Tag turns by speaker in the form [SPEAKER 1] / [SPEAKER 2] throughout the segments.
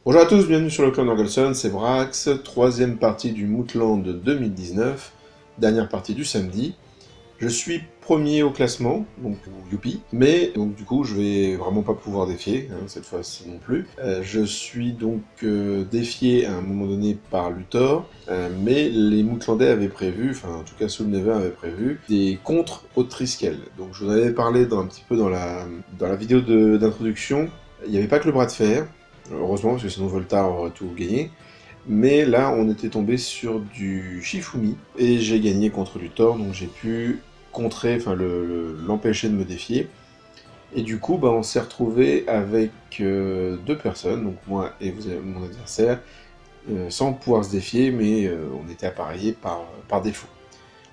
[SPEAKER 1] Bonjour à tous, bienvenue sur le clan d'Orgelson, c'est Brax, troisième partie du Mootland 2019, dernière partie du samedi. Je suis premier au classement, donc youpi, mais donc du coup je vais vraiment pas pouvoir défier, cette fois-ci non plus. Je suis donc défié à un moment donné par Luthor, mais les Mootlandais avaient prévu, enfin en tout cas Soul Never avait prévu, des contres au Triskel. Donc je vous en avais parlé un petit peu dans la vidéo d'introduction, il n'y avait pas que le bras de fer, heureusement, parce que sinon Voltar aurait tout gagné. Mais là, on était tombé sur du Shifumi, et j'ai gagné contre Luthor, donc j'ai pu contrer, enfin l'empêcher de me défier. Et du coup, on s'est retrouvé avec deux personnes, donc moi et mon adversaire, sans pouvoir se défier, mais on était appareillés par défaut.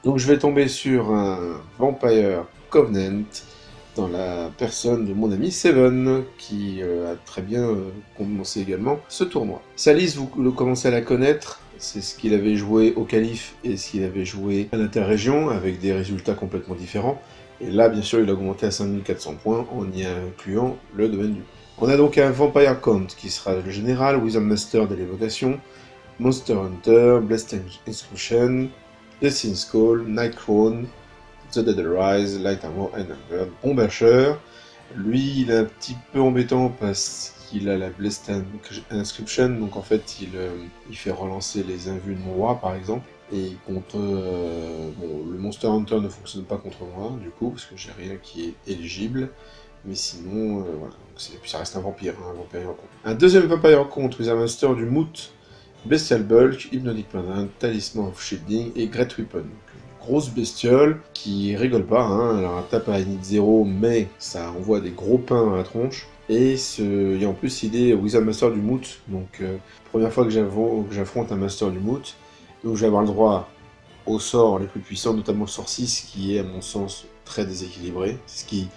[SPEAKER 1] Donc je vais tomber sur un Vampire Covenant, dans la personne de mon ami Seven, qui a très bien commencé également ce tournoi. Salis, vous le commencez à la connaître, c'est ce qu'il avait joué au Calife et ce qu'il avait joué à l'interrégion, avec des résultats complètement différents. Et là, bien sûr, il a augmenté à 5400 points, en y incluant le domaine du... On a donc un Vampire Count, qui sera le général, Wisdom Master de l'évocation, Monster Hunter, Blessed Inscription, Destiny's Call, Nightcrawler, The Dead Arise, Light Armor, Numbered, Bon Bâcheur. Lui, il est un petit peu embêtant parce qu'il a la Blessed Inscription, donc en fait, il fait relancer les invus de mon roi, par exemple. Et contre... bon, le Monster Hunter ne fonctionne pas contre moi, du coup, parce que j'ai rien qui est éligible. Mais sinon, voilà. Puis ça reste un vampire, un vampire contre. Un deuxième vampire contre, Wizard Master du Moot, Bestial Bulk, Hypnotic Pendant, Talisman of Shielding et Great Weapon. Grosse bestiole qui rigole pas, alors elle tape à init 0, mais ça envoie des gros pains à la tronche. Et en plus il est Wizard Master du Moot, donc première fois que j'affronte un Master du Moot, donc je vais avoir le droit aux sorts les plus puissants, notamment le sort 6 qui est à mon sens très déséquilibré, c'est ce qui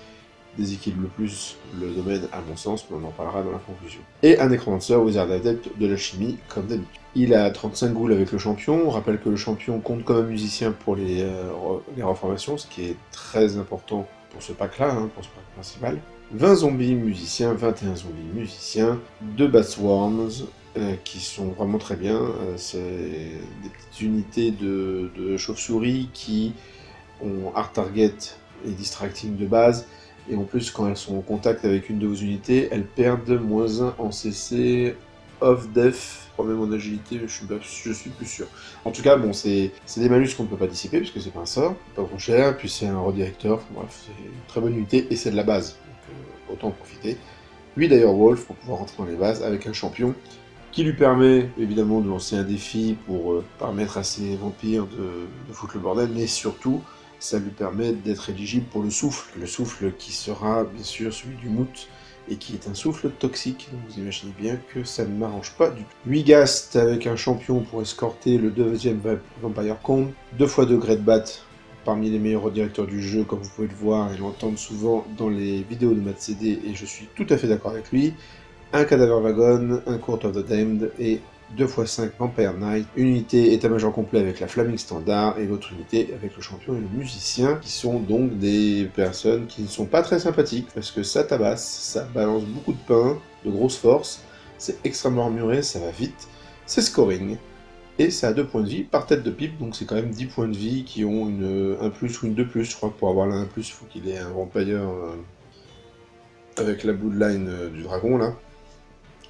[SPEAKER 1] déséquilibre le plus le domaine à mon sens, mais on en parlera dans la conclusion. Et un Necromancer, Wizard Adept de la chimie, comme d'habitude. Il a 35 ghouls avec le champion, on rappelle que le champion compte comme un musicien pour les reformations, ce qui est très important pour ce pack-là, pour ce pack principal. 20 zombies musiciens, 21 zombies musiciens, 2 Batsworms, qui sont vraiment très bien, c'est des petites unités de chauves-souris qui ont hard target et distracting de base, et en plus quand elles sont en contact avec une de vos unités, elles perdent -1 en CC, off def, même en agilité, je suis plus sûr. En tout cas, bon, c'est des malus qu'on ne peut pas dissiper, puisque c'est pas un sort, pas trop cher, puis c'est un redirecteur, bref, c'est une très bonne unité, et c'est de la base, donc autant en profiter. Lui d'ailleurs, Wolf, pour pouvoir rentrer dans les bases, avec un champion, qui lui permet évidemment de lancer un défi pour permettre à ses vampires de foutre le bordel, mais surtout, ça lui permet d'être éligible pour le souffle qui sera bien sûr celui du Moot, et qui est un souffle toxique, donc vous imaginez bien que ça ne m'arrange pas du tout. 8 Ghast avec un champion pour escorter le deuxième Vampire Count, 2 x 2 Great Bat, parmi les meilleurs directeurs du jeu, comme vous pouvez le voir et l'entendre souvent dans les vidéos de Matt CD, et je suis tout à fait d'accord avec lui. Un Cadaver Wagon, un Court of the Damned, et 2 x 5 Vampire Knight, une unité état-major complet avec la Flaming Standard, et l'autre unité avec le champion et le musicien, qui sont donc des personnes qui ne sont pas très sympathiques, parce que ça tabasse, ça balance beaucoup de pain, de grosses forces, c'est extrêmement armuré, ça va vite, c'est scoring, et ça a 2 points de vie par tête de pipe, donc c'est quand même 10 points de vie qui ont un plus ou une 2+, je crois que pour avoir l'un 1+, il faut qu'il ait un Vampire avec la bloodline du dragon, là,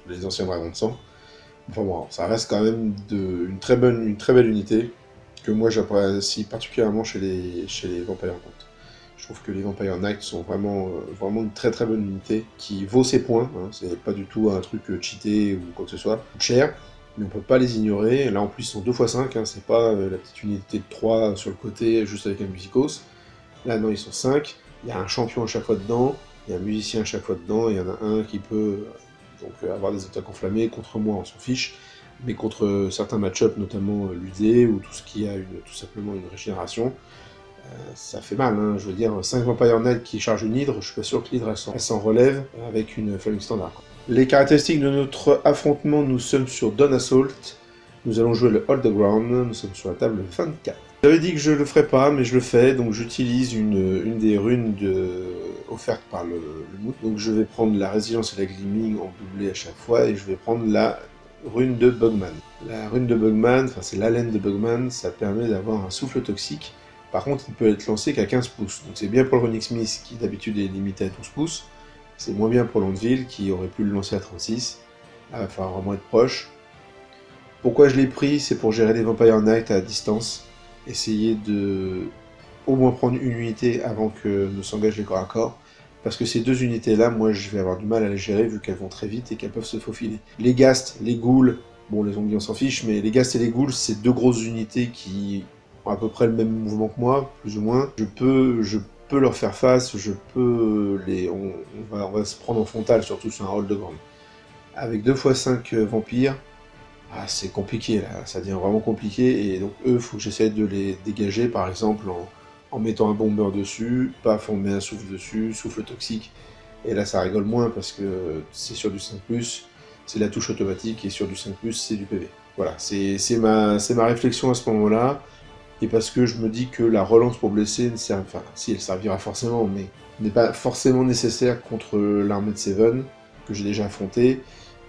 [SPEAKER 1] les anciens dragons de sang. Enfin bon, ça reste quand même une très belle unité, que moi j'apprécie particulièrement chez les Vampire Count. Je trouve que les Vampire Knight sont vraiment une très bonne unité, qui vaut ses points, c'est pas du tout un truc cheaté ou quoi que ce soit, cher, mais on peut pas les ignorer. Là en plus ils sont 2 x 5, c'est pas la petite unité de 3 sur le côté, juste avec un musicos. Là non, ils sont 5, il y a un champion à chaque fois dedans, il y a un musicien à chaque fois dedans, et il y en a un qui peut... donc avoir des attaques enflammées, contre moi on s'en fiche, mais contre certains match-up, notamment l'UD, ou tout ce qui a tout simplement une régénération, ça fait mal, je veux dire, 5 Vampire Knight qui chargent une hydre, je suis pas sûr que l'hydre elle s'en relève avec une Flaming Standard. Les caractéristiques de notre affrontement, nous sommes sur Dawn Assault, nous allons jouer le Hold the Ground, nous sommes sur la table 24. J'avais dit que je le ferais pas, mais je le fais, donc j'utilise une des runes de offerte par le mood. Donc je vais prendre la résilience et la gleaming en doublé à chaque fois, et je vais prendre la rune de Bugman. La rune de Bugman, enfin c'est l'haleine de Bugman, ça permet d'avoir un souffle toxique. Par contre, il peut être lancé qu'à 15 pouces. Donc c'est bien pour le Runic Smith qui d'habitude est limité à 12 pouces. C'est moins bien pour Landville qui aurait pu le lancer à 36. Là, il va falloir vraiment être proche. Pourquoi je l'ai pris? C'est pour gérer les Vampire Knight à distance. Essayer de au moins prendre une unité avant que ne s'engagent les corps à corps. Parce que ces deux unités-là, moi je vais avoir du mal à les gérer vu qu'elles vont très vite et qu'elles peuvent se faufiler. Les Ghasts, les Ghouls, bon les zombies on s'en fiche, mais les Ghasts et les Ghouls, c'est deux grosses unités qui ont à peu près le même mouvement que moi, plus ou moins. Je peux leur faire face, on va se prendre en frontal, surtout sur un rôle de grande. Avec 2x5 vampires, c'est compliqué là, ça devient vraiment compliqué, et donc eux, faut que j'essaie de les dégager par exemple en mettant un bomber dessus, paf, on met un souffle dessus, souffle toxique, et là ça rigole moins parce que c'est sur du 5+, c'est la touche automatique, et sur du 5+, c'est du PV. Voilà, c'est ma réflexion à ce moment-là, et parce que je me dis que la relance pour blesser ne sert, enfin, si elle servira forcément, mais n'est pas forcément nécessaire contre l'armée de Seven, que j'ai déjà affronté,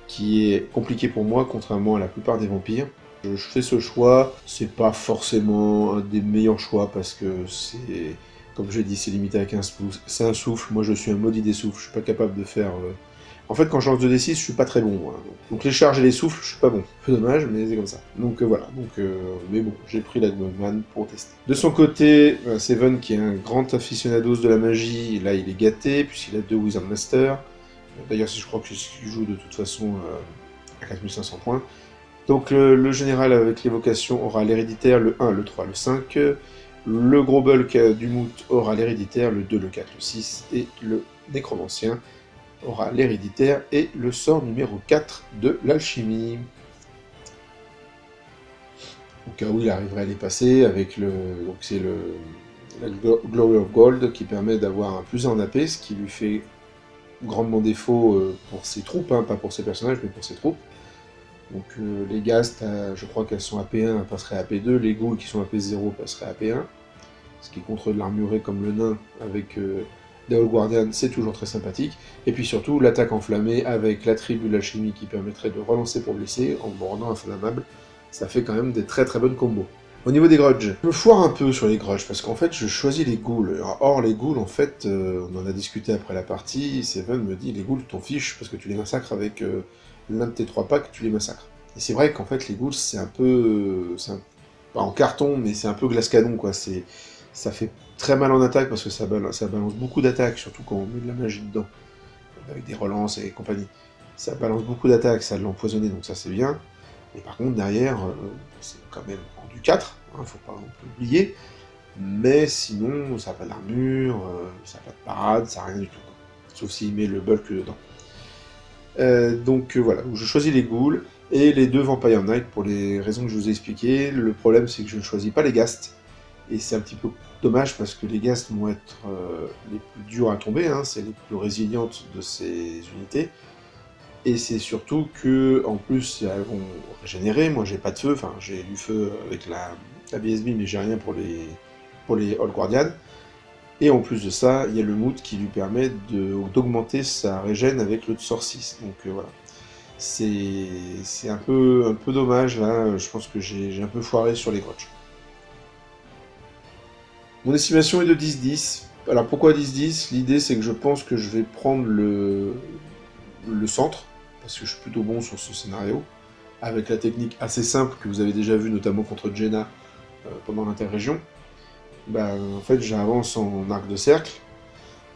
[SPEAKER 1] qui est compliqué pour moi, contrairement à la plupart des vampires. Je fais ce choix, c'est pas forcément un des meilleurs choix, parce que c'est, comme j'ai dit, c'est limité à 15 pouces, c'est un souffle, moi je suis un maudit des souffles, je suis pas capable de faire... En fait, quand je lance 2d6, je suis pas très bon, moi. Donc les charges et les souffles, je suis pas bon. Peu dommage, mais c'est comme ça. Donc voilà, mais bon, j'ai pris la Gmogman pour tester. De son côté, Seven, qui est un grand aficionados de la magie, là il est gâté, puisqu'il a 2 Wizard Master. D'ailleurs, je crois qu'il joue de toute façon à 4500 points. Donc le général avec l'évocation aura l'héréditaire, le 1, le 3, le 5. Le gros bulk du moot aura l'héréditaire, le 2, le 4, le 6. Et le nécromancien aura l'héréditaire et le sort numéro 4 de l'alchimie. Au cas où il arriverait à les passer, avec donc c'est la Glory of Gold qui permet d'avoir un plus 1 en AP, ce qui lui fait grandement défaut pour ses troupes, hein, pas pour ses personnages, mais pour ses troupes. Donc les Ghasts, je crois qu'elles sont AP1, elles passeraient à AP2, les Ghouls qui sont AP0 passeraient à AP1, ce qui contre de l'armuré comme le nain avec des Old Guardian, c'est toujours très sympathique. Et puis surtout, l'attaque enflammée avec l'attribut de l'alchimie qui permettrait de relancer pour blesser en bordant inflammable, ça fait quand même des très très bonnes combos. Au niveau des grudges, je me foire un peu sur les grudges, parce qu'en fait, je choisis les ghouls. Or, les ghouls, en fait, on en a discuté après la partie, Seven me dit, les ghouls, t'en fiches, parce que tu les massacres avec l'un de tes 3 packs, tu les massacres. Et c'est vrai qu'en fait, les ghouls, c'est un peu... pas en carton, mais c'est un peu glace canon, quoi. Ça fait très mal en attaque, parce que ça balance beaucoup d'attaques, surtout quand on met de la magie dedans, avec des relances et compagnie. Ça balance beaucoup d'attaques, ça l'empoisonner, donc ça c'est bien. Mais par contre, derrière, c'est quand même en du 4, hein, faut pas oublier. Mais sinon, ça n'a pas d'armure, ça n'a pas de parade, ça n'a rien du tout. Quoi. Sauf s'il met le bulk dedans. Donc voilà, je choisis les ghouls et les 2 Vampire Knight pour les raisons que je vous ai expliquées. Le problème, c'est que je ne choisis pas les Ghasts. Et c'est un petit peu dommage parce que les Ghasts vont être les plus durs à tomber, hein, c'est les plus résilientes de ces unités. Et c'est surtout que, en plus, elles vont régénérer. Moi, j'ai pas de feu, enfin, j'ai du feu avec la BSB, mais j'ai rien pour les Old Guardian. Et en plus de ça, il y a le mood qui lui permet d'augmenter sa régène avec le sort 6. Donc voilà. C'est un peu dommage, là. Je pense que j'ai un peu foiré sur les grudges. Mon estimation est de 10-10. Alors pourquoi 10-10? L'idée, c'est que je pense que je vais prendre le centre, parce que je suis plutôt bon sur ce scénario, avec la technique assez simple que vous avez déjà vue, notamment contre Jaina pendant l'interrégion. En fait, j'avance en arc de cercle,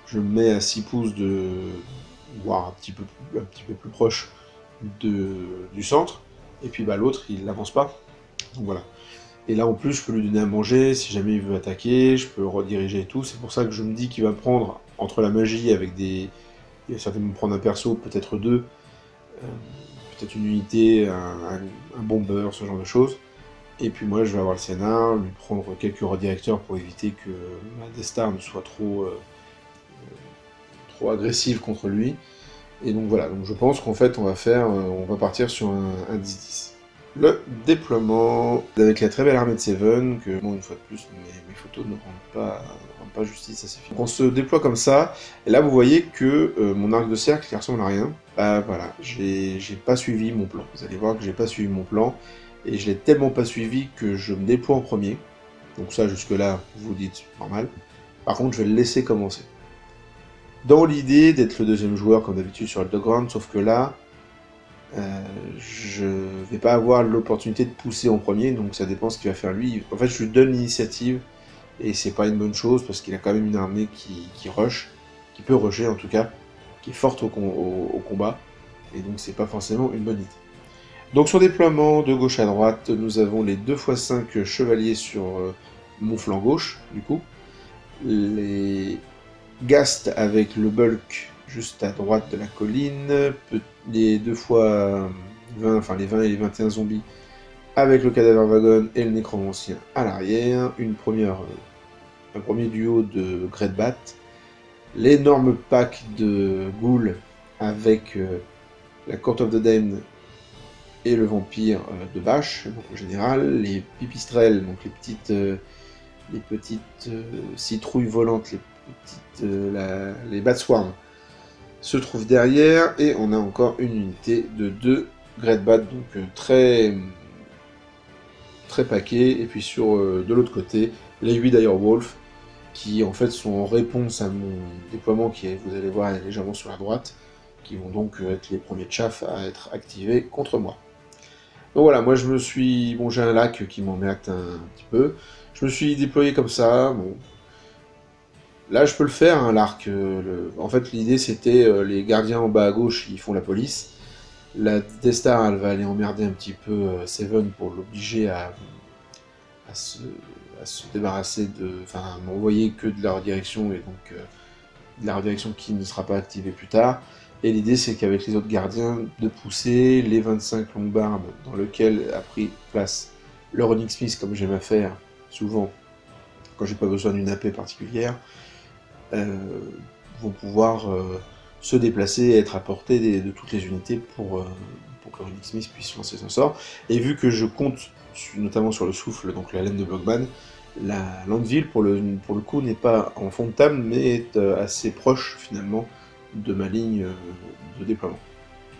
[SPEAKER 1] je me mets à 6 pouces voire un petit peu plus proche du centre, et puis l'autre, il n'avance pas. Donc voilà. Et là, en plus, je peux lui donner à manger, si jamais il veut attaquer, je peux rediriger et tout. C'est pour ça que je me dis qu'il va prendre, entre la magie, avec des... Il va certainement prendre un perso, peut-être 2, peut-être une unité, un bomber, ce genre de choses. Et puis moi, je vais avoir le scénar, lui prendre quelques redirecteurs pour éviter que ma Destar ne soit trop agressive contre lui. Et donc voilà, donc je pense qu'en fait, on va partir sur un 10-10. le déploiement avec la très belle armée de Seven, que bon, une fois de plus, mes photos ne rendent pas justice à ces films. On se déploie comme ça, et là vous voyez que mon arc de cercle qui ressemble à rien, bah voilà, j'ai pas suivi mon plan. Vous allez voir que j'ai pas suivi mon plan, et je l'ai tellement pas suivi que je me déploie en premier. Donc ça, jusque là, vous dites normal. Par contre, je vais le laisser commencer. Dans l'idée d'être le deuxième joueur, comme d'habitude sur Battleground, sauf que là, je vais pas avoir l'opportunité de pousser en premier, donc ça dépend ce qu'il va faire lui. En fait, je lui donne l'initiative, et c'est pas une bonne chose, parce qu'il a quand même une armée qui rush, qui peut rusher en tout cas, qui est forte au combat, et donc c'est pas forcément une bonne idée. Donc sur déploiement de gauche à droite, nous avons les 2x5 chevaliers sur mon flanc gauche, du coup. Les Ghast avec le bulk juste à droite de la colline. Les 2x20, enfin les 20 et les 21 zombies avec le cadaver wagon et le nécromancien à l'arrière. Un premier duo de Greatbat. L'énorme pack de ghouls avec la Court of the Damned et le vampire de Bash, donc en général, les pipistrelles, donc les petites citrouilles volantes, les Batswarm, se trouvent derrière, et on a encore une unité de 2 Greatbat, donc très paquet, et puis sur de l'autre côté, les 8 Direwolf, qui en fait sont en réponse à mon déploiement qui est, vous allez voir, légèrement sur la droite, qui vont donc être les premiers chaffs à être activés contre moi. Donc voilà, moi je me suis... Bon, j'ai un lac qui m'emmerde un petit peu. Je me suis déployé comme ça, bon... Là, je peux le faire, hein, l'arc. En fait, l'idée, c'était les gardiens en bas à gauche, ils font la police. La Death Star, elle va aller emmerder un petit peu Seven pour l'obliger à se débarrasser de... Enfin, m'envoyer que de la redirection, et donc de la redirection qui ne sera pas activée plus tard. Et l'idée, c'est qu'avec les autres gardiens, de pousser les 25 Longbarbs, dans lequel a pris place le Running Smith, comme j'aime à faire souvent, quand j'ai pas besoin d'une AP particulière, vont pouvoir se déplacer et être à portée de toutes les unités pour que le Running Smith puisse lancer son sort. Et vu que je compte notamment sur le souffle, donc la laine de Blockman, la Landville, pour le coup, n'est pas en fond de table, mais est assez proche, finalement, de ma ligne de déploiement.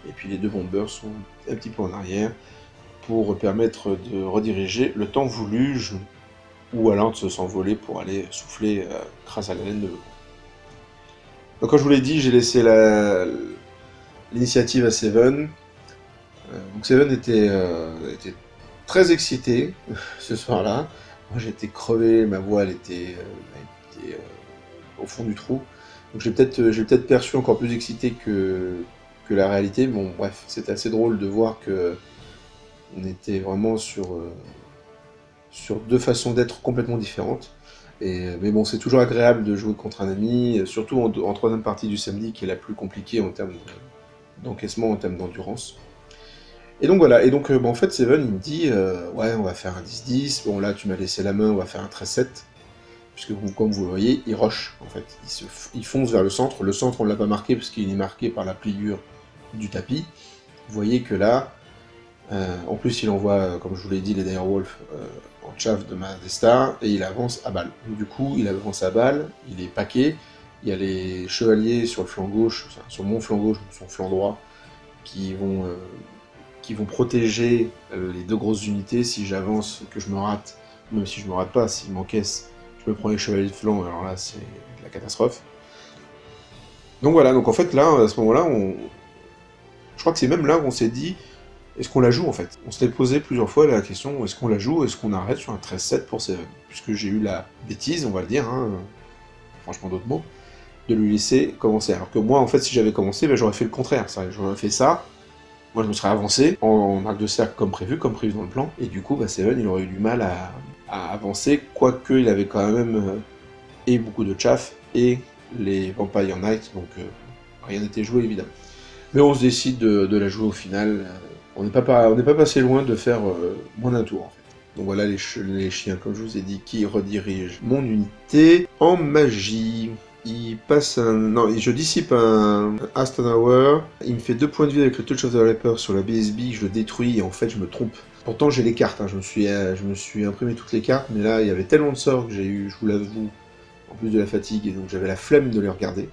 [SPEAKER 1] Et puis les deux bombers sont un petit peu en arrière, pour permettre de rediriger le temps voulu, ou alors de s'envoler pour aller souffler grâce à la laine de Blockman. Donc comme je vous l'ai dit, j'ai laissé l'initiative à Seven. Donc Seven était très excité ce soir-là. Moi j'étais crevé, ma voix elle était au fond du trou. Donc j'ai peut-être perçu encore plus excité que la réalité. Bon bref, c'était assez drôle de voir que on était vraiment sur deux façons d'être complètement différentes. Mais bon, c'est toujours agréable de jouer contre un ami, surtout en troisième partie du samedi, qui est la plus compliquée en termes d'encaissement, en termes d'endurance. Et donc voilà, en fait Seven il me dit ouais, on va faire un 10-10, bon là tu m'as laissé la main, on va faire un 13-7, puisque comme vous le voyez, il rush en fait, il fonce vers le centre on l'a pas marqué parce qu'il est marqué par la pliure du tapis. Vous voyez que là, en plus il envoie, comme je vous l'ai dit, les Direwolf en chaff de ma Death Star, et il avance à balle. Du coup, il avance à balle, il est paqué, il y a les chevaliers sur le flanc gauche, enfin, sur mon flanc gauche, son flanc droit, qui vont protéger les deux grosses unités si j'avance, que je me rate, même si je me rate pas, s'il m'encaisse, je me prends les chevaliers de flanc, alors là c'est la catastrophe. Donc voilà, donc en fait là, à ce moment-là, je crois que c'est même là où on s'est dit, est-ce qu'on la joue en fait? On s'était posé plusieurs fois la question, est-ce qu'on la joue, est-ce qu'on arrête sur un 13-7 pour Seven? Puisque j'ai eu la bêtise, on va le dire, hein, franchement d'autres mots, de lui laisser commencer. Alors que moi, en fait, si j'avais commencé, ben, j'aurais fait le contraire, j'aurais fait ça, moi je me serais avancé en arc de cercle comme prévu dans le plan, et du coup, bah, Seven, il aurait eu du mal à avancer, quoique il avait quand même et beaucoup de chaff, et les Vampire Knights, donc rien n'était joué évidemment. Mais on se décide de la jouer au final. On n'est pas passé loin de faire moins d'un tour en fait. Donc voilà les chiens, comme je vous ai dit, qui redirigent mon unité en magie. Il passe je dissipe un Aston Hour. Il me fait 2 points de vie avec le Touch of the Reaper sur la BSB. Je le détruis et en fait je me trompe. Pourtant j'ai les cartes, hein. Je me suis imprimé toutes les cartes, mais là il y avait tellement de sorts que j'ai eu, je vous l'avoue, en plus de la fatigue, et donc j'avais la flemme de les regarder.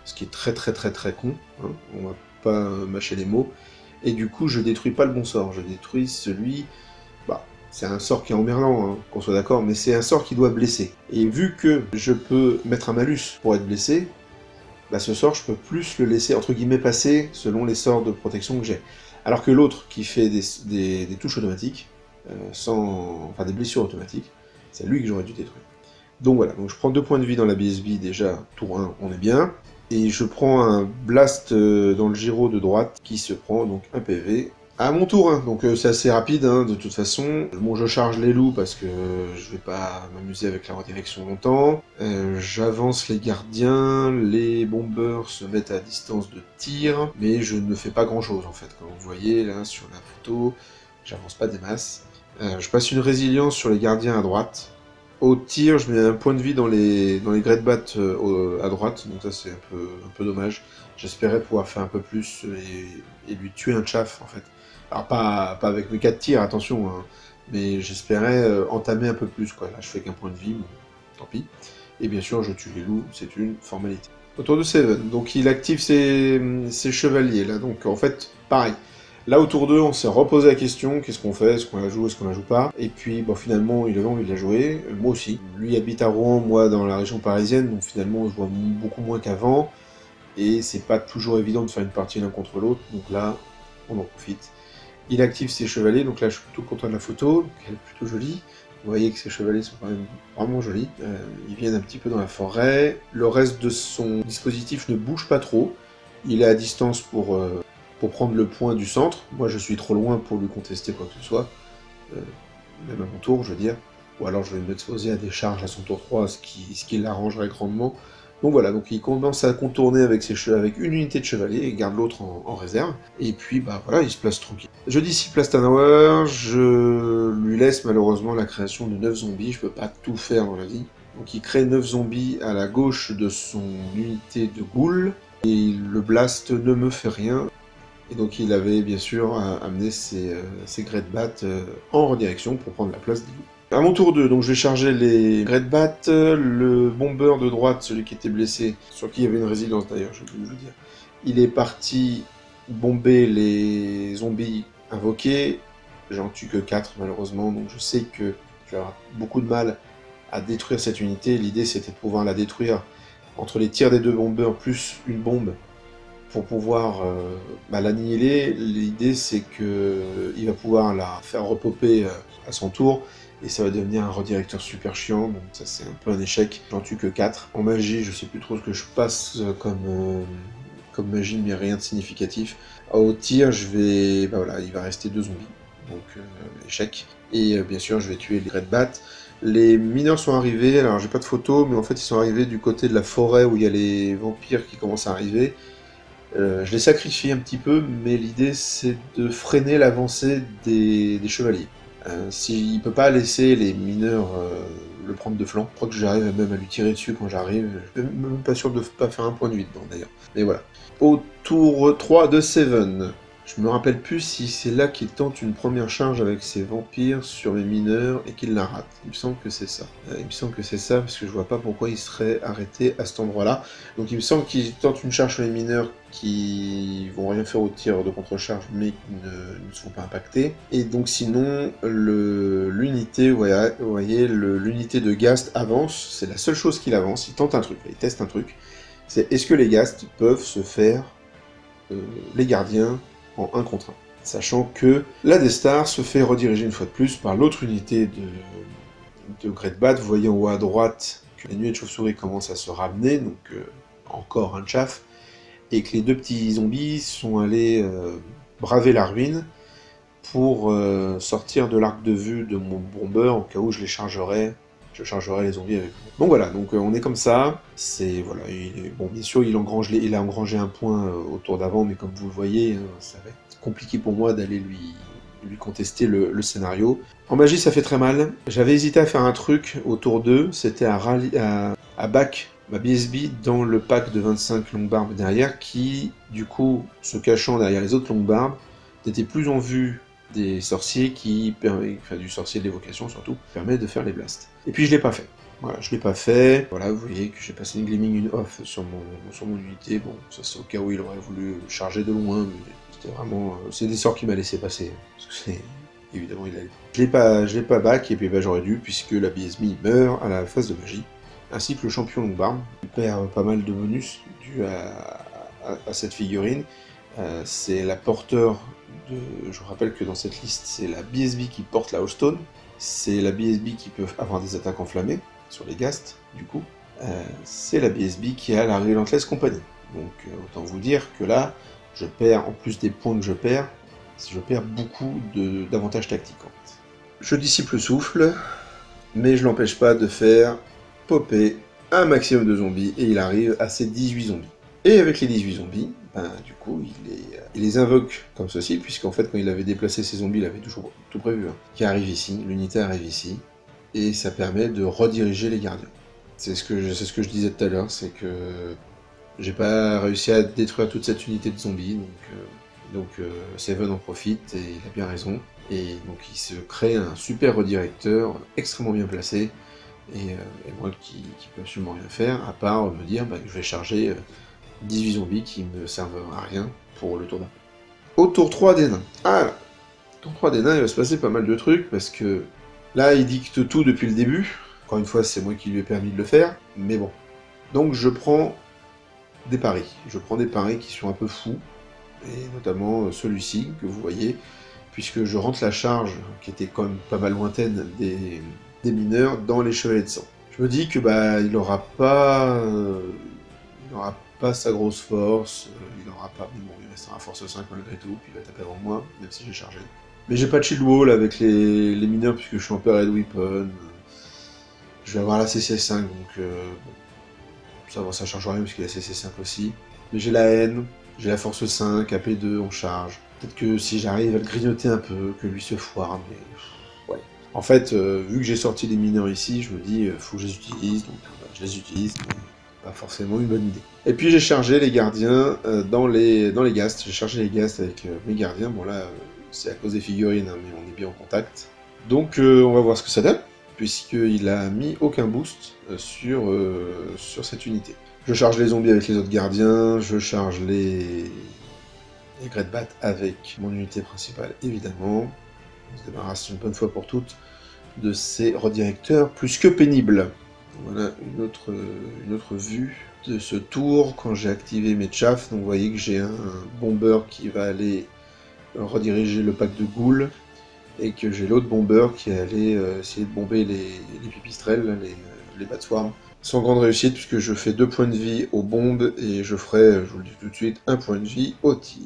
[SPEAKER 1] Ce qui est très con, hein. On va pas mâcher les mots. Et du coup je détruis pas le bon sort, je détruis celui... Bah, c'est un sort qui est emmerdant, hein, qu'on soit d'accord, mais c'est un sort qui doit blesser. Et vu que je peux mettre un malus pour être blessé, bah ce sort je peux plus le laisser entre guillemets passer selon les sorts de protection que j'ai. Alors que l'autre qui fait des touches automatiques, enfin des blessures automatiques, c'est lui que j'aurais dû détruire. Donc voilà, donc je prends 2 points de vie dans la BSB, déjà, tour 1, on est bien. Et je prends un blast dans le gyro de droite, qui se prend donc 1 PV à mon tour 1. Donc c'est assez rapide, hein, de toute façon. Bon, je charge les loups, parce que je vais pas m'amuser avec la redirection longtemps. J'avance les gardiens, les bombers se mettent à distance de tir, mais je ne fais pas grand chose en fait. Comme vous voyez là sur la photo, j'avance pas des masses. Je passe une résilience sur les gardiens à droite. Au tir, je mets un point de vie dans les Great Bat à droite, donc ça c'est un peu dommage. J'espérais pouvoir faire un peu plus et lui tuer un chaff en fait. Alors pas avec mes 4 tirs, attention, hein, mais j'espérais entamer un peu plus quoi. Là je fais qu'un point de vie, bon, tant pis. Et bien sûr je tue les loups, c'est une formalité. Autour de Seven, donc il active ses chevaliers là, donc en fait pareil. Là, autour d'eux, on s'est reposé la question, qu'est-ce qu'on fait, est-ce qu'on la joue, est-ce qu'on la joue pas. Et puis, bon, finalement, il avait envie de la jouer, moi aussi. Lui habite à Rouen, moi dans la région parisienne, donc finalement, on se voit beaucoup moins qu'avant. Et c'est pas toujours évident de faire une partie l'un contre l'autre, donc là, on en profite. Il active ses chevaliers, donc là, je suis plutôt content de la photo, elle est plutôt jolie. Vous voyez que ses chevaliers sont quand même vraiment jolis. Ils viennent un petit peu dans la forêt. Le reste de son dispositif ne bouge pas trop. Il est à distance pour prendre le point du centre. Moi, je suis trop loin pour lui contester quoi que ce soit. Même à mon tour, je veux dire. Ou alors, je vais m'exposer à des charges à son tour 3, ce qui l'arrangerait grandement. Donc voilà, donc il commence à contourner avec une unité de chevalier et garde l'autre en réserve. Et puis, bah voilà, il se place tranquille. Je dissipe la Stanauer, je lui laisse malheureusement la création de 9 zombies. Je peux pas tout faire dans la vie. Donc il crée 9 zombies à la gauche de son unité de ghoul. Et le blast ne me fait rien. Et donc il avait bien sûr amené ses Great Bat en redirection pour prendre la place des loups. À mon tour 2, donc je vais charger les Great Bat, le bomber de droite, celui qui était blessé, sur qui il y avait une résilience d'ailleurs, je vais vous dire. Il est parti bomber les zombies invoqués, j'en tue que 4 malheureusement, donc je sais que je vais avoir beaucoup de mal à détruire cette unité. L'idée c'était de pouvoir la détruire entre les tirs des 2 bombers plus une bombe, pour pouvoir l'annihiler. L'idée c'est que il va pouvoir la faire repopper à son tour, et ça va devenir un redirecteur super chiant, donc ça c'est un peu un échec. J'en tue que 4. En magie, je sais plus trop ce que je passe comme magie, mais rien de significatif. Au tir, je vais... Bah voilà, il va rester 2 zombies, donc échec. Et bien sûr, je vais tuer les Great Bat. Les mineurs sont arrivés, alors j'ai pas de photo, mais en fait ils sont arrivés du côté de la forêt où il y a les vampires qui commencent à arriver. Je les sacrifie un petit peu, mais l'idée c'est de freiner l'avancée des chevaliers. S'il ne peut pas laisser les mineurs le prendre de flanc, je crois que j'arrive même à lui tirer dessus quand j'arrive. Je suis même pas sûr de pas faire un point de vie dedans d'ailleurs. Mais voilà. Au tour 3 de Seven, je me rappelle plus si c'est là qu'il tente une première charge avec ses vampires sur les mineurs et qu'il la rate. Il me semble que c'est ça. Il me semble que c'est ça parce que je vois pas pourquoi il serait arrêté à cet endroit-là. Donc il me semble qu'il tente une charge sur les mineurs qui vont rien faire au tir de contre-charge mais qui ne sont pas impactés. Et donc sinon, l'unité, vous voyez, l'unité de Ghast avance. C'est la seule chose qu'il avance. Il tente un truc, il teste un truc. C'est est-ce que les Ghast peuvent se faire les gardiens en 1 contre 1. Sachant que la Destar se fait rediriger une fois de plus par l'autre unité de Great Bat. Vous voyez en haut à droite que la nuée de chauve-souris commence à se ramener, donc encore un chaff, et que les 2 petits zombies sont allés braver la ruine pour sortir de l'arc de vue de mon bomber au cas où je les chargerais. Je chargerai les zombies avec eux. Donc voilà, donc on est comme ça. C'est voilà, bon bien sûr il a engrangé un point au tour d'avant, mais comme vous le voyez, ça va être compliqué pour moi d'aller lui contester le scénario. En magie ça fait très mal. J'avais hésité à faire un truc au tour 2, c'était à back ma BSB dans le pack de 25 longues barbes derrière, qui du coup, se cachant derrière les autres longues barbes, n'était plus en vue des sorciers qui permet, enfin du sorcier de l'évocation surtout, permet de faire les blasts. Et puis je l'ai pas fait. Voilà, je l'ai pas fait. Voilà, vous voyez que j'ai passé une gleaming, une off sur mon unité. Bon, ça c'est au cas où il aurait voulu charger de loin, mais c'était vraiment... c'est des sorts qu'il m'a laissé passer. Parce que c'est... Évidemment, il a... Je l'ai pas back, et puis bah, j'aurais dû, puisque la BSB meurt à la phase de magie. Ainsi que le champion Longbard. Il perd pas mal de bonus dû à cette figurine. C'est la porteur de... Je vous rappelle que dans cette liste, c'est la BSB qui porte la Hearthstone. C'est la BSB qui peut avoir des attaques enflammées sur les Ghasts, du coup. C'est la BSB qui a la Relentless Company. Donc autant vous dire que là, je perds, en plus des points que je perds beaucoup d'avantages tactiques en fait. Je dissipe le souffle, mais je l'empêche pas de faire popper un maximum de zombies, et il arrive à ses 18 zombies. Et avec les 18 zombies, ben, du coup, il les invoque comme ceci, puisqu'en fait, quand il avait déplacé ses zombies, il avait toujours tout prévu, hein, qui arrive ici, l'unité arrive ici, et ça permet de rediriger les gardiens. C'est ce que je disais tout à l'heure, c'est que j'ai pas réussi à détruire toute cette unité de zombies, donc Seven en profite, et il a bien raison. Et donc il se crée un super redirecteur, extrêmement bien placé, et moi qui peux absolument rien faire, à part me dire que je vais charger 18 zombies qui me servent à rien pour le tour d'après. Au tour 3 des nains. Ah là, tour 3 des nains, il va se passer pas mal de trucs, parce que là, il dicte tout depuis le début. Encore une fois, c'est moi qui lui ai permis de le faire, mais bon. Donc je prends des paris. Je prends des paris qui sont un peu fous, et notamment celui-ci, que vous voyez, puisque je rentre la charge, qui était quand même pas mal lointaine, des mineurs dans les chevaliers de sang. Je me dis que il aura pas sa grosse force, il aura pas, mais bon, il restera force 5 malgré tout, puis il va taper avant moi, même si j'ai chargé. Mais j'ai pas de shield wall avec les mineurs, puisque je suis en Red Weapon. Je vais avoir la CC5, donc bon, ça change rien, puisqu'il y a la CC5 aussi. Mais j'ai la haine, j'ai la force 5, AP2 en charge. Peut-être que si j'arrive à le grignoter un peu, que lui se foire, mais... ouais. En fait, vu que j'ai sorti les mineurs ici, je me dis, faut que je les utilise, donc je les utilise, mais pas forcément une bonne idée. Et puis j'ai chargé les gardiens dans les ghasts, j'ai chargé les ghasts avec mes gardiens, bon là, c'est à cause des figurines, hein, mais on est bien en contact. Donc on va voir ce que ça donne, puisqu'il a mis aucun boost sur cette unité. Je charge les zombies avec les autres gardiens, je charge les Great Bat avec mon unité principale, évidemment. On se débarrasse une bonne fois pour toutes de ces redirecteurs plus que pénibles. Voilà une autre vue de ce tour quand j'ai activé mes chaffs. Donc vous voyez que j'ai un bomber qui va aller rediriger le pack de ghouls, et que j'ai l'autre bomber qui allait essayer de bomber les pipistrelles, les bat swarms. Sans grande réussite, puisque je fais 2 points de vie aux bombes, et je ferai, je vous le dis tout de suite, 1 point de vie au tir.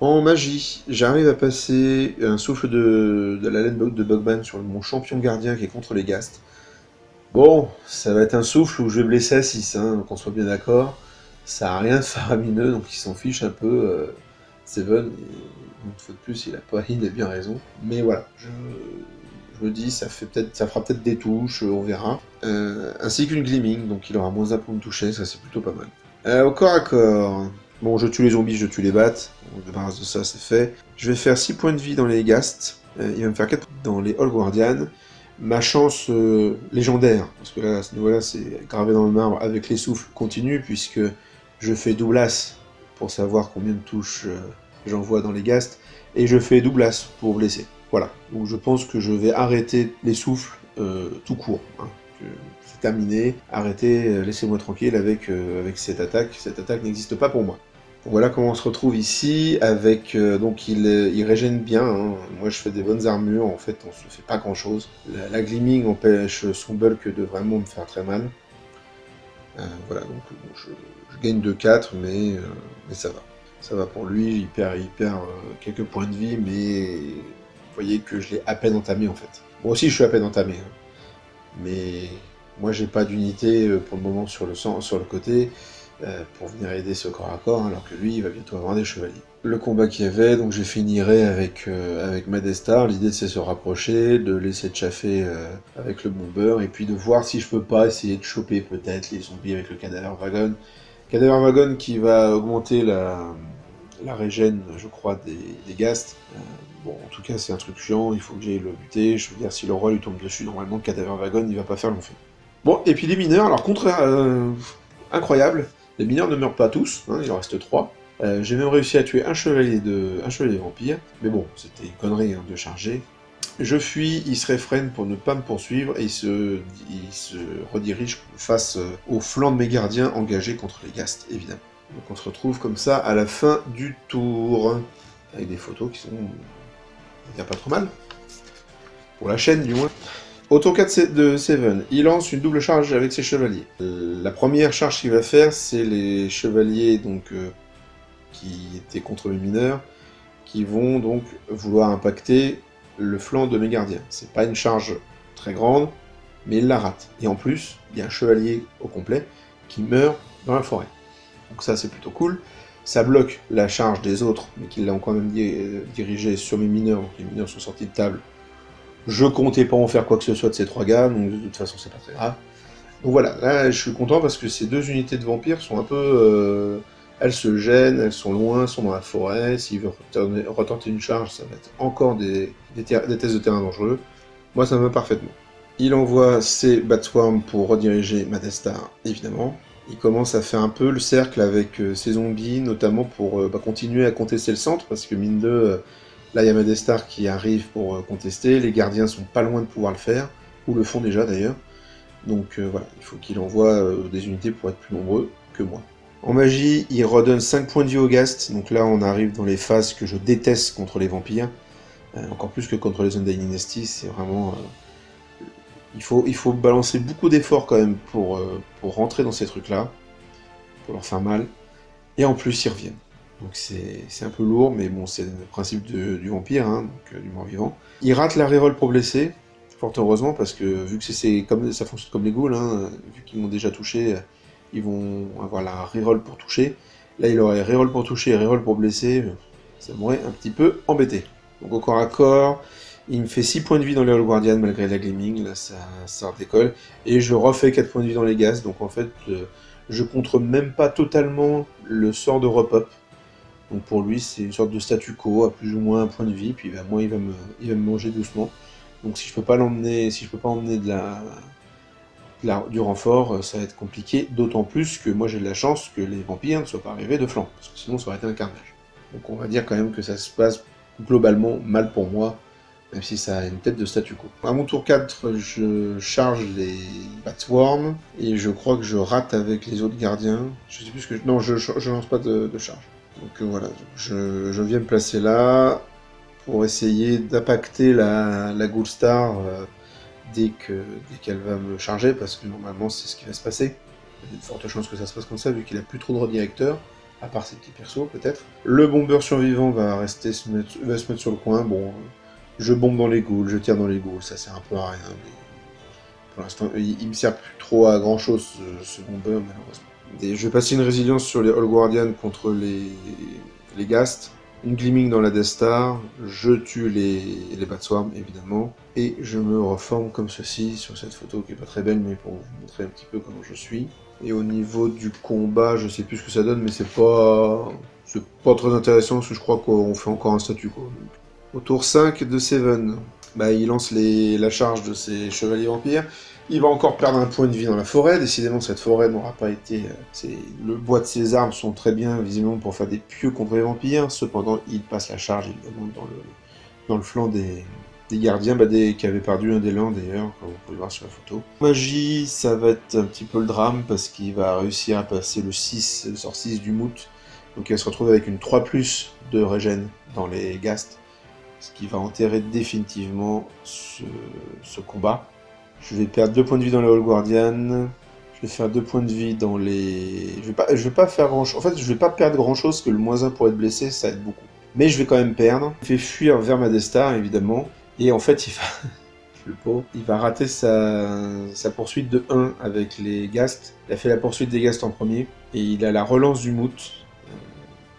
[SPEAKER 1] En magie, j'arrive à passer un souffle de la laine de Bugman sur mon champion gardien qui est contre les Ghasts. Bon, ça va être un souffle où je vais blesser à 6, hein, qu'on soit bien d'accord. Ça n'a rien de faramineux, donc il s'en fiche un peu. Seven, une fois de plus, il a bien raison. Mais voilà, je me dis, ça fera peut-être des touches, on verra. Ainsi qu'une Gleaming, donc il aura moins 1 pour me toucher, ça c'est plutôt pas mal. Au corps à corps, bon, je tue les zombies, je tue les bats, on se débarrasse de ça, c'est fait. Je vais faire 6 points de vie dans les Ghasts, il va me faire 4 dans les All Guardians. Ma chance légendaire, parce que là, à ce niveau-là, c'est gravé dans le marbre, avec les souffles continue, puisque je fais double as pour savoir combien de touches j'envoie dans les Ghasts, et je fais double as pour blesser. Voilà, donc je pense que je vais arrêter les souffles tout court. Hein. C'est terminé, arrêtez, laissez-moi tranquille avec cette attaque. Cette attaque n'existe pas pour moi. Voilà comment on se retrouve ici, avec donc il régène bien, hein. Moi je fais des bonnes armures, en fait on se fait pas grand chose. La Gleaming empêche son bulk de vraiment me faire très mal. Voilà, donc bon, je gagne de 4, mais ça va. Ça va pour lui, il perd quelques points de vie, mais vous voyez que je l'ai à peine entamé en fait. Moi aussi je suis à peine entamé, hein. Mais moi j'ai pas d'unité pour le moment sur le côté, pour venir aider ce corps à corps, hein, alors que lui il va bientôt avoir des chevaliers. Le combat qu'il y avait, donc j'ai finirai avec Madestar. L'idée c'est de se rapprocher, de laisser chaffer avec le bomber, et puis de voir si je peux pas essayer de choper peut-être les zombies avec le Cadaver Wagon. Cadaver Wagon qui va augmenter la régène, je crois, des Ghast. Bon, en tout cas, c'est un truc chiant, il faut que j'aille le buter. Je veux dire, si le roi lui tombe dessus, normalement, le Cadaver Wagon, il va pas faire long feu. Bon, et puis les mineurs, alors contraire, incroyable, les mineurs ne meurent pas tous, hein, il en reste 3. J'ai même réussi à tuer un chevalier vampire, mais bon, c'était une connerie hein, de charger. Je fuis, il se réfrène pour ne pas me poursuivre, et il se redirige face au flanc de mes gardiens engagés contre les Ghast, évidemment. Donc on se retrouve comme ça à la fin du tour, avec des photos qui sont... il n'y a pas trop mal. Pour la chaîne, du moins. Au tour 4 de Seven, il lance une double charge avec ses chevaliers. La première charge qu'il va faire, c'est les chevaliers donc, qui étaient contre les mineurs, qui vont donc vouloir impacter le flanc de mes gardiens. C'est pas une charge très grande, mais il la rate. Et en plus, il y a un chevalier au complet qui meurt dans la forêt. Donc ça, c'est plutôt cool. Ça bloque la charge des autres, mais qui l'ont quand même dirigé sur mes mineurs, donc les mineurs sont sortis de table. Je comptais pas en faire quoi que ce soit de ces 3 gars, donc de toute façon, c'est pas très grave. Donc voilà, là, je suis content parce que ces 2 unités de vampires sont un peu... elles se gênent, elles sont loin, elles sont dans la forêt. S'il veut retenter une charge, ça va être encore des tests de terrain dangereux. Moi, ça me va parfaitement. Il envoie ses Batswarm pour rediriger ma Death Star, évidemment. Il commence à faire un peu le cercle avec ses zombies, notamment pour continuer à contester le centre, parce que mine de... là, il y a ma Death Star qui arrive pour contester. Les gardiens sont pas loin de pouvoir le faire, ou le font déjà d'ailleurs. Donc voilà, il faut qu'il envoie des unités pour être plus nombreux que moi. En magie, il redonne 5 points de vie au Ghast, donc là on arrive dans les phases que je déteste contre les vampires, encore plus que contre les Undying Dynasty, c'est vraiment... il faut balancer beaucoup d'efforts quand même pour rentrer dans ces trucs-là, pour leur faire mal, et en plus ils reviennent. Donc c'est un peu lourd, mais bon, c'est le principe du vampire, hein, donc du mort-vivant. Il rate la reroll pour blesser, fort heureusement, parce que vu que ça fonctionne comme les ghouls, hein, vu qu'ils m'ont déjà touché, ils vont avoir la reroll pour toucher. Là, il aurait reroll pour toucher et reroll pour blesser, ça m'aurait un petit peu embêté. Donc au corps à corps, il me fait 6 points de vie dans les Hall Guardian malgré la Gleaming, là ça redécolle, et je refais 4 points de vie dans les Ghast, donc en fait, je contre même pas totalement le sort de repop. Donc pour lui, c'est une sorte de statu quo, à plus ou moins un point de vie, puis bah, moi il va me manger doucement. Donc si je peux pas emmener du renfort, ça va être compliqué, d'autant plus que moi j'ai de la chance que les vampires ne soient pas arrivés de flanc, parce que sinon ça aurait été un carnage. Donc on va dire quand même que ça se passe globalement mal pour moi, même si ça a une tête de statu quo. À mon tour 4, je charge les Batswarm, et je crois que je rate avec les autres gardiens. Je sais plus ce que... Non, je lance pas de charge. Donc voilà, je viens me placer là, pour essayer d'impacter la Ghoul Star dès qu'elle va me charger, parce que normalement c'est ce qui va se passer. Il y a de fortes chances que ça se passe comme ça, vu qu'il a plus trop de redirecteurs, à part ses petits persos peut-être. Le bombeur survivant va se mettre sur le coin, bon, je bombe dans les ghouls, je tire dans les ghouls, ça sert un peu à rien, mais pour l'instant il me sert plus trop à grand chose ce bombeur malheureusement. Et je vais passer une résilience sur les Hall Guardian contre les Ghast. Une Gleaming dans la Death Star, je tue les Batswarm évidemment, et je me reforme comme ceci sur cette photo qui est pas très belle, mais pour vous montrer un petit peu comment je suis. Et au niveau du combat, je sais plus ce que ça donne, mais c'est pas très intéressant parce que je crois qu'on fait encore un statu quo. Au tour 5 de Seven, bah, il lance la charge de ses chevaliers vampires. Il va encore perdre un point de vie dans la forêt. Décidément, cette forêt n'aura pas été... Le bois de ses armes sont très bien, visiblement, pour faire des pieux contre les vampires. Cependant, il passe la charge, évidemment, dans le flanc des gardiens, qui avaient perdu un des lents, d'ailleurs, comme vous pouvez voir sur la photo. Magie, ça va être un petit peu le drame, parce qu'il va réussir à passer le sort 6 du Moot. Donc il va se retrouver avec une 3+ de régène dans les Ghast, ce qui va enterrer définitivement ce combat. Je vais perdre 2 points de vie dans les Hall Guardian. Je vais faire 2 points de vie dans les... Je vais pas faire grand chose. En fait, je vais pas perdre grand chose, que le -1 pour être blessé, ça aide beaucoup. Mais je vais quand même perdre. Je vais fuir vers ma Death Star, évidemment. Et en fait, le pauvre, il va rater sa poursuite de 1 avec les Ghast. Il a fait la poursuite des Ghast en premier. Et il a la relance du Moot.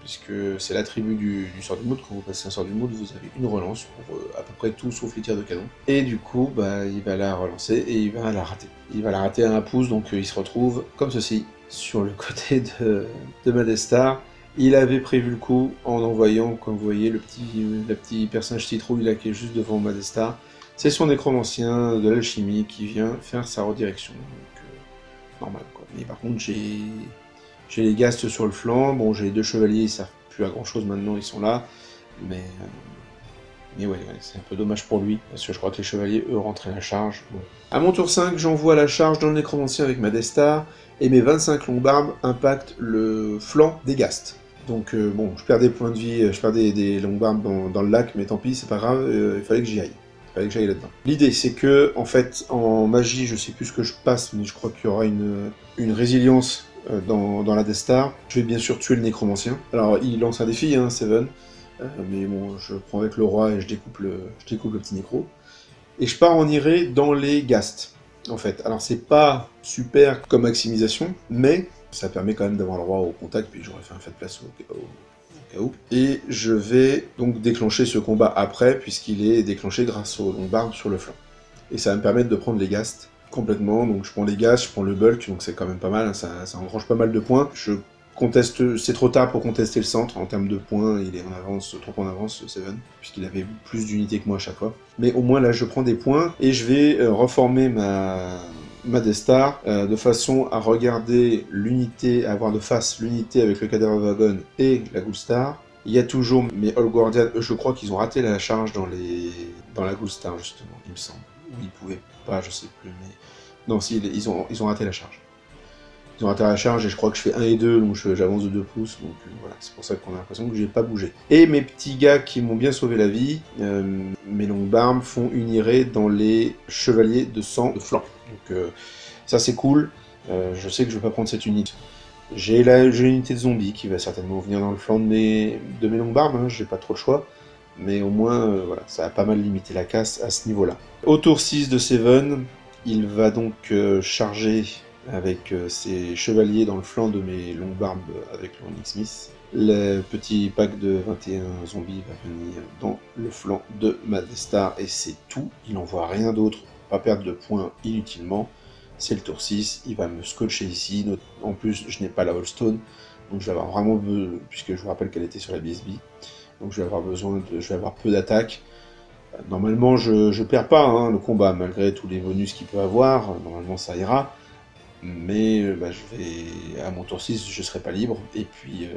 [SPEAKER 1] Puisque c'est l'attribut du sort du Moot. Quand vous passez un sort du Moot, vous avez une relance pour à peu près tout sauf les tirs de canon. Et du coup, bah, il va la relancer et il va la rater. Il va la rater à un pouce, donc il se retrouve comme ceci, sur le côté de ma Death Star. Il avait prévu le coup en envoyant, comme vous voyez, le petit personnage citrouille là qui est juste devant Madestar. C'est son nécromancien de l'alchimie qui vient faire sa redirection. Donc, normal quoi. Mais par contre, j'ai les Ghast sur le flanc. Bon, j'ai les 2 chevaliers, ils servent plus à grand chose maintenant, ils sont là. Mais ouais, c'est un peu dommage pour lui, parce que je crois que les chevaliers, eux, rentrent à la charge. Bon. À mon tour 5, j'envoie la charge dans le nécromancien avec Madestar, et mes 25 longbarbes impactent le flanc des Ghast. Donc bon, je perds des points de vie, je perds des longbarbes dans le lac, mais tant pis, c'est pas grave, il fallait que j'y aille. Il fallait que j'aille là-dedans. L'idée, c'est que, en fait, en magie, je sais plus ce que je passe, mais je crois qu'il y aura une résilience dans la Death Star. Je vais bien sûr tuer le nécromancien. Alors, il lance un défi, hein, Seven. Mais bon, je prends avec le roi et je découpe le petit nécro. Et je pars en iré dans les Ghast, en fait. Alors c'est pas super comme maximisation, mais ça permet quand même d'avoir le roi au contact, puis j'aurais fait un fait de place au cas où. Et je vais donc déclencher ce combat après, puisqu'il est déclenché grâce au lombard sur le flanc. Et ça va me permettre de prendre les Ghast complètement, donc je prends les Ghast, je prends le bulk, donc c'est quand même pas mal, hein, ça engrange pas mal de points. Je conteste, c'est trop tard pour contester le centre, en termes de points, il est en avance, trop en avance, Seven, puisqu'il avait plus d'unités que moi à chaque fois. Mais au moins là, je prends des points, et je vais reformer ma Death Star, de façon à regarder l'unité, à avoir de face l'unité avec le Cadaver Wagon et la Ghoul Star. Il y a toujours mes All Guardians, je crois qu'ils ont raté la charge dans la Ghoul Star, justement, il me semble. Ou ils pouvaient pas, je sais plus, mais... Non, si, ils ont raté la charge. Ils ont raté la charge et je crois que je fais 1 et 2, donc j'avance de 2 pouces, donc voilà, c'est pour ça qu'on a l'impression que j'ai pas bougé. Et mes petits gars qui m'ont bien sauvé la vie, mes longbarbes, font une irée dans les chevaliers de sang de flanc. Donc ça c'est cool, je sais que je vais pas prendre cette unité. J'ai l'unité de zombies qui va certainement venir dans le flanc de mes longbarbes, hein, j'ai pas trop le choix. Mais au moins, voilà, ça a pas mal limité la casse à ce niveau-là. Au tour 6 de Seven, il va donc charger avec ses chevaliers dans le flanc de mes longbarbes avec le Onyx Smith. Le petit pack de 21 zombies va venir dans le flanc de ma Death Star et c'est tout. Il n'envoie rien d'autre, pas perdre de points inutilement. C'est le tour 6, il va me scotcher ici. En plus, je n'ai pas la Holstone, donc je vais avoir vraiment besoin, puisque je vous rappelle qu'elle était sur la BSB. Donc je vais avoir peu d'attaques. Normalement, je perds pas hein, le combat, malgré tous les bonus qu'il peut avoir. Normalement, ça ira. Mais à mon tour 6, je serai pas libre, et puis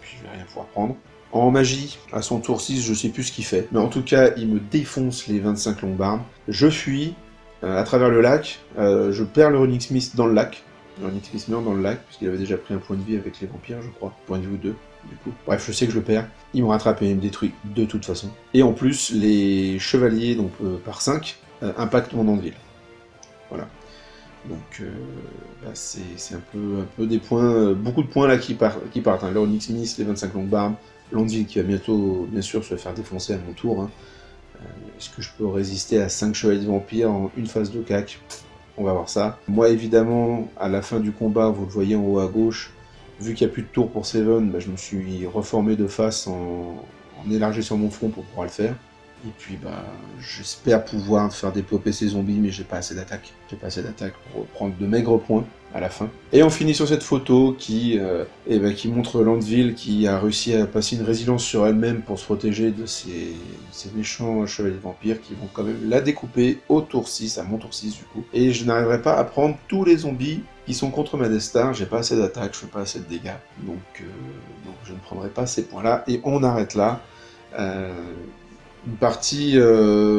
[SPEAKER 1] je vais rien pouvoir prendre. En magie, à son tour 6, je sais plus ce qu'il fait, mais en tout cas, il me défonce les 25 longbarbes. Je fuis à travers le lac, je perds le Onyx Smith dans le lac. Le Onyx Smith meurt dans le lac, puisqu'il avait déjà pris un point de vie avec les vampires, je crois. Point de vie ou 2, du coup. Bref, je sais que je le perds. Il me rattrape et il me détruit de toute façon. Et en plus, les chevaliers, donc par 5, impactent mon anvil. Voilà. Donc c'est un peu des points, beaucoup de points là qui partent. Hein. Le Onyx Smith, les 25 longbarbes, l'anvil qui va bientôt, bien sûr, se faire défoncer à mon tour. Hein. Est-ce que je peux résister à 5 chevaliers de vampires en une phase de cac? On va voir ça. Moi, évidemment, à la fin du combat, vous le voyez en haut à gauche, vu qu'il n'y a plus de tour pour Seven, je me suis reformé de face en élargissant mon front pour pouvoir le faire. Et puis, j'espère pouvoir faire déploper ces zombies, mais j'ai pas assez d'attaque. J'ai pas assez d'attaque pour prendre de maigres points à la fin. Et on finit sur cette photo qui montre Landville qui a réussi à passer une résilience sur elle-même pour se protéger de ces méchants chevaliers vampires qui vont quand même la découper au tour 6, à mon tour 6 du coup. Et je n'arriverai pas à prendre tous les zombies qui sont contre ma Death Star, j'ai pas assez d'attaque, je fais pas assez de dégâts. Donc je ne prendrai pas ces points-là. Et on arrête là. Une partie...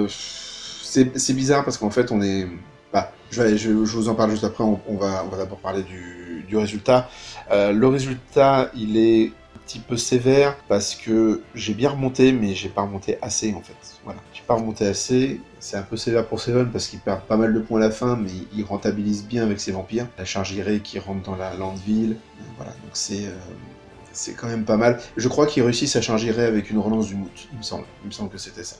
[SPEAKER 1] c'est bizarre parce qu'en fait on est... je vous en parle juste après, on va d'abord parler du résultat. Le résultat, il est un petit peu sévère parce que j'ai bien remonté, mais j'ai pas remonté assez en fait. Voilà, j'ai pas remonté assez. C'est un peu sévère pour Seven parce qu'il perd pas mal de points à la fin, mais il rentabilise bien avec ses vampires. La charge irée qui rentre dans la Landville. Voilà, donc c'est quand même pas mal. Je crois qu'ils réussissent à charger avec une relance du moot, il me semble. Il me semble que c'était ça.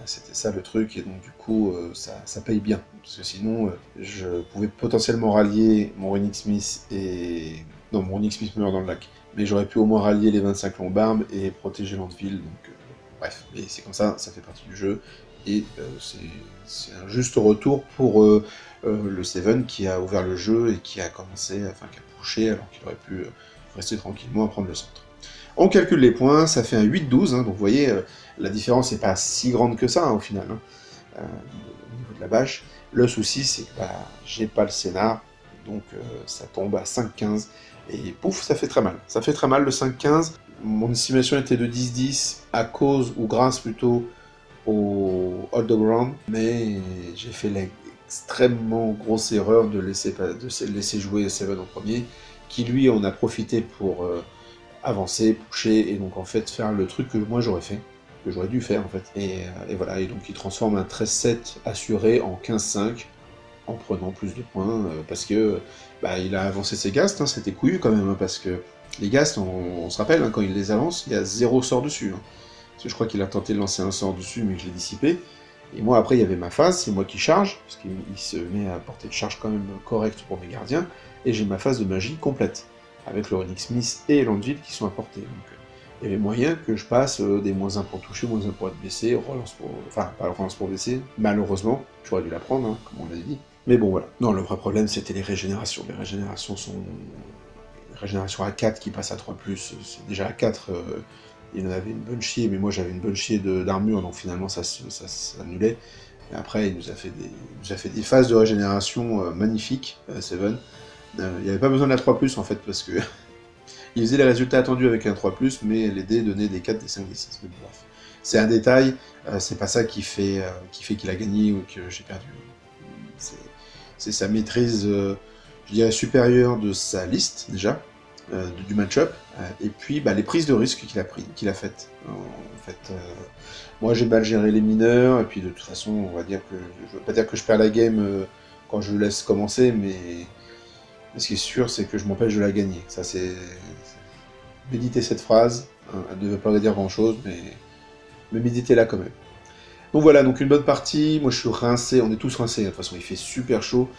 [SPEAKER 1] C'était ça le truc, et donc du coup, ça paye bien. Parce que sinon, je pouvais potentiellement rallier mon Onyx Smith et... Non, mon Onyx Smith meurt dans le lac. Mais j'aurais pu au moins rallier les 25 longbarbes et protéger Landville, donc... bref, mais c'est comme ça fait partie du jeu. Et c'est un juste retour pour le Seven qui a ouvert le jeu et qui a commencé, qui a pushé alors qu'il aurait pu... rester tranquillement à prendre le centre. On calcule les points, ça fait un 8-12, hein, donc vous voyez, la différence n'est pas si grande que ça, hein, au final, hein, au niveau de la bâche. Le souci, c'est que bah, j'ai pas le scénar, donc ça tombe à 5-15, et pouf, ça fait très mal. Ça fait très mal, le 5-15. Mon estimation était de 10-10, à cause, ou grâce plutôt, au Hold the Ground, mais j'ai fait l'extrêmement grosse erreur de laisser jouer Seven en premier, qui lui en a profité pour avancer, pusher, et donc en fait faire le truc que moi j'aurais fait, que j'aurais dû faire en fait. Et voilà, et donc il transforme un 13-7 assuré en 15-5, en prenant plus de points, parce que bah, il a avancé ses Ghasts, hein, c'était couillu quand même, hein, parce que les Ghasts, on se rappelle, hein, quand il les avance, il y a 0 sort dessus. Hein. Parce que je crois qu'il a tenté de lancer un sort dessus, mais que je l'ai dissipé. Et moi, après, il y avait ma phase, c'est moi qui charge, parce qu'il se met à portée de charge quand même correcte pour mes gardiens, et j'ai ma phase de magie complète, avec le Runic Smith et l'Anvil qui sont à portée. Donc, il y avait moyen que je passe des -1 pour toucher, -1 pour être blessé, relance pour... Enfin, pas relance pour blesser, malheureusement, j'aurais dû la prendre, hein, comme on l'avait dit. Mais bon, voilà. Non, le vrai problème, c'était les régénérations. Les régénérations sont... Les régénérations à 4 qui passent à 3+, c'est déjà à 4... il en avait une bonne chier, mais moi j'avais une bonne chier d'armure, donc finalement ça s'annulait. Et après, il nous a fait des phases de régénération magnifiques, Seven. Il n'y avait pas besoin de la 3+, en fait, parce que il faisait les résultats attendus avec un 3+, mais les dés donnaient des 4, des 5, des 6. Mais bref. C'est un détail, c'est pas ça qui fait qu'il a gagné ou que j'ai perdu. C'est sa maîtrise, je dirais, supérieure de sa liste, déjà. Du match-up, et puis bah, les prises de risque qu'il a faites. En fait, moi j'ai mal géré les mineurs, et puis de toute façon, on va dire que, je veux pas dire que je perds la game quand je laisse commencer, mais ce qui est sûr, c'est que je m'empêche de la gagner. Ça, c'est... Méditez cette phrase, hein, elle ne veut pas dire grand-chose, mais méditez-la quand même. Donc voilà, donc une bonne partie, moi je suis rincé, on est tous rincés, de toute façon il fait super chaud.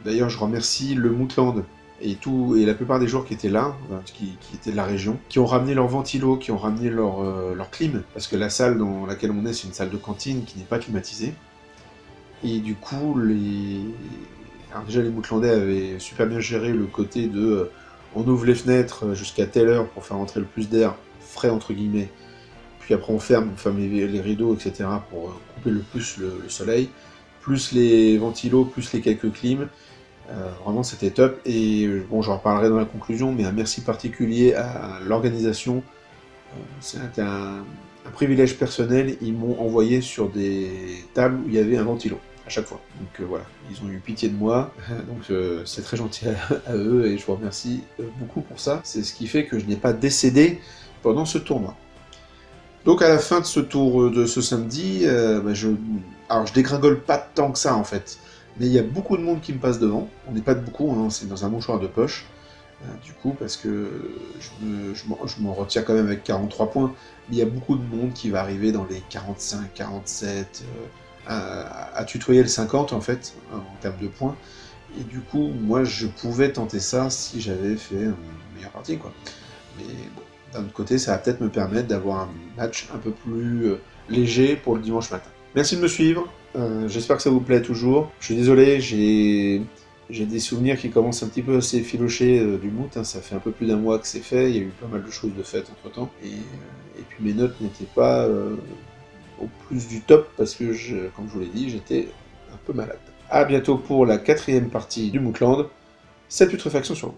[SPEAKER 1] D'ailleurs je remercie le Moutland, et la plupart des joueurs qui étaient là, qui étaient de la région, qui ont ramené leur ventilo, qui ont ramené leur clim, parce que la salle dans laquelle on est, c'est une salle de cantine qui n'est pas climatisée. Et du coup, alors déjà les Moutlandais avaient super bien géré le côté de on ouvre les fenêtres jusqu'à telle heure pour faire entrer le plus d'air frais entre guillemets, puis après on ferme les rideaux, etc. pour couper le plus le soleil, plus les ventilos, plus les quelques clims. Vraiment c'était top, et bon j'en reparlerai dans la conclusion, mais un merci particulier à l'organisation. C'était un privilège personnel, ils m'ont envoyé sur des tables où il y avait un ventilo, à chaque fois. Donc voilà, ils ont eu pitié de moi, donc c'est très gentil à eux, et je vous remercie beaucoup pour ça. C'est ce qui fait que je n'ai pas décédé pendant ce tournoi. Donc à la fin de ce tour de ce samedi, alors je dégringole pas tant que ça en fait. Mais il y a beaucoup de monde qui me passe devant. On n'est pas de beaucoup, hein, c'est dans un mouchoir de poche. Du coup, parce que je m'en retire quand même avec 43 points. Mais il y a beaucoup de monde qui va arriver dans les 45, 47, à tutoyer le 50 en fait, en termes de points. Et du coup, moi je pouvais tenter ça si j'avais fait une meilleure partie, quoi. Mais bon, d'un autre côté, ça va peut-être me permettre d'avoir un match un peu plus léger pour le dimanche matin. Merci de me suivre. J'espère que ça vous plaît toujours. Je suis désolé, j'ai des souvenirs qui commencent un petit peu à s'effilocher du moot, hein. Ça fait un peu plus d'un mois que c'est fait, il y a eu pas mal de choses de faites entre-temps, et puis mes notes n'étaient pas au plus du top, parce que, comme je vous l'ai dit, j'étais un peu malade. A bientôt pour la 4e partie du Mootland. Cette putréfaction sur vous.